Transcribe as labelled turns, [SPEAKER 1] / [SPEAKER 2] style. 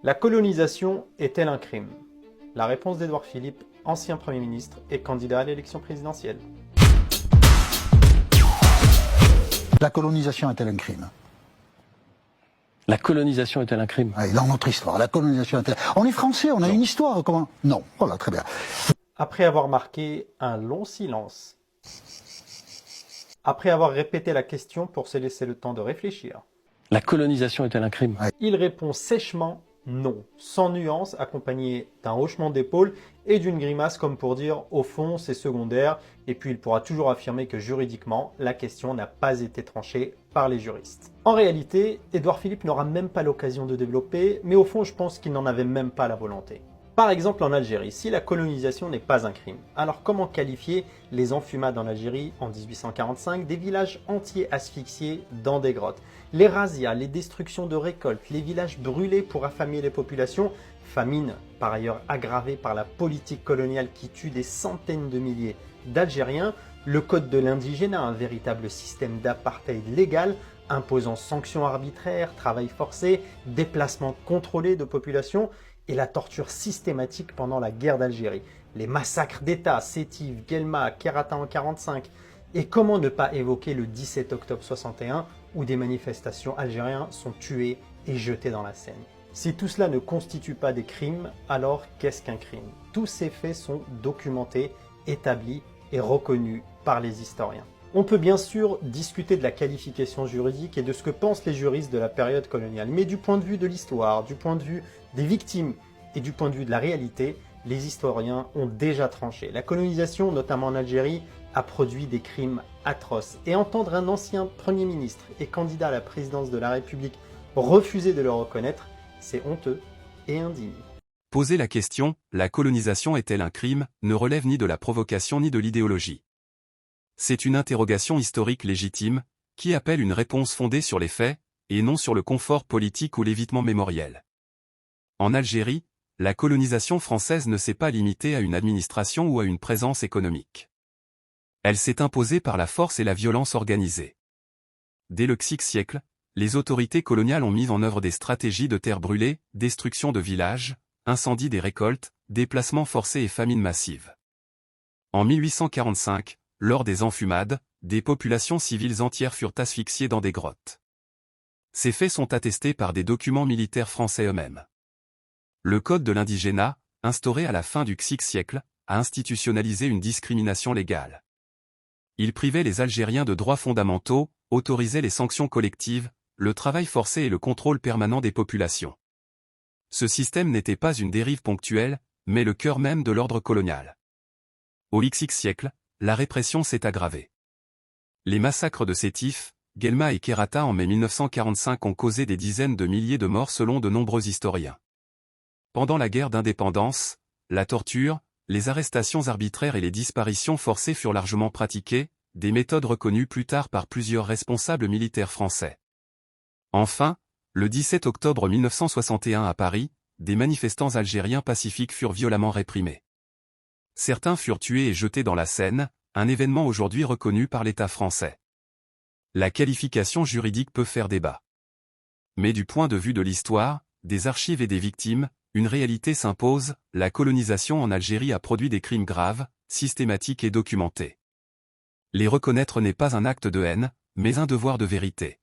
[SPEAKER 1] La colonisation est-elle un crime? La réponse d'Édouard Philippe, ancien Premier ministre et candidat à l'élection présidentielle.
[SPEAKER 2] La colonisation est-elle un crime?
[SPEAKER 3] La colonisation est-elle un crime?
[SPEAKER 2] Oui, dans notre histoire, la colonisation est-elle... On est français, on a une histoire, comment? Non, voilà, très bien.
[SPEAKER 1] Après avoir marqué un long silence, après avoir répété la question pour se laisser le temps de réfléchir,
[SPEAKER 3] La colonisation est-elle un crime?
[SPEAKER 1] il répond sèchement non, sans nuance, accompagné d'un hochement d'épaule et d'une grimace comme pour dire au fond c'est secondaire, et puis il pourra toujours affirmer que juridiquement la question n'a pas été tranchée par les juristes. En réalité, Édouard Philippe n'aura même pas l'occasion de développer, mais au fond je pense qu'il n'en avait même pas la volonté. Par exemple en Algérie, si la colonisation n'est pas un crime, alors comment qualifier les enfumades en Algérie en 1845, des villages entiers asphyxiés dans des grottes, les razzias, les destructions de récoltes, les villages brûlés pour affamer les populations, famine par ailleurs aggravée par la politique coloniale qui tue des centaines de milliers d'Algériens, le code de l'indigénat, un véritable système d'apartheid légal imposant sanctions arbitraires, travail forcé, déplacement contrôlé de populations, et la torture systématique pendant la guerre d'Algérie, les massacres d'État, Sétif, Guelma, Kherrata en 1945, et comment ne pas évoquer le 17 octobre 61 où des manifestations algériens sont tués et jetés dans la Seine. Si tout cela ne constitue pas des crimes, alors qu'est-ce qu'un crime? Tous ces faits sont documentés, établis et reconnus par les historiens. On peut bien sûr discuter de la qualification juridique et de ce que pensent les juristes de la période coloniale, mais du point de vue de l'histoire, du point de vue des victimes et du point de vue de la réalité, les historiens ont déjà tranché. La colonisation, notamment en Algérie, a produit des crimes atroces. Et entendre un ancien Premier ministre et candidat à la présidence de la République refuser de le reconnaître, c'est honteux et indigne.
[SPEAKER 4] Poser la question « La colonisation est-elle un crime ?» ne relève ni de la provocation ni de l'idéologie. C'est une interrogation historique légitime, qui appelle une réponse fondée sur les faits, et non sur le confort politique ou l'évitement mémoriel. En Algérie, la colonisation française ne s'est pas limitée à une administration ou à une présence économique. Elle s'est imposée par la force et la violence organisée. Dès le VIe siècle, les autorités coloniales ont mis en œuvre des stratégies de terre brûlée, destruction de villages, incendie des récoltes, déplacements forcés et famine massive. En 1845, lors des enfumades, des populations civiles entières furent asphyxiées dans des grottes. Ces faits sont attestés par des documents militaires français eux-mêmes. Le code de l'indigénat, instauré à la fin du VIe siècle, a institutionnalisé une discrimination légale. Il privait les Algériens de droits fondamentaux, autorisait les sanctions collectives, le travail forcé et le contrôle permanent des populations. Ce système n'était pas une dérive ponctuelle, mais le cœur même de l'ordre colonial. Au XXe siècle, la répression s'est aggravée. Les massacres de Sétif, Guelma et Kherrata en mai 1945 ont causé des dizaines de milliers de morts selon de nombreux historiens. Pendant la guerre d'indépendance, la torture, les arrestations arbitraires et les disparitions forcées furent largement pratiquées, des méthodes reconnues plus tard par plusieurs responsables militaires français. Enfin, le 17 octobre 1961 à Paris, des manifestants algériens pacifiques furent violemment réprimés. Certains furent tués et jetés dans la Seine, un événement aujourd'hui reconnu par l'État français. La qualification juridique peut faire débat. Mais du point de vue de l'histoire, des archives et des victimes, une réalité s'impose, la colonisation en Algérie a produit des crimes graves, systématiques et documentés. Les reconnaître n'est pas un acte de haine, mais un devoir de vérité.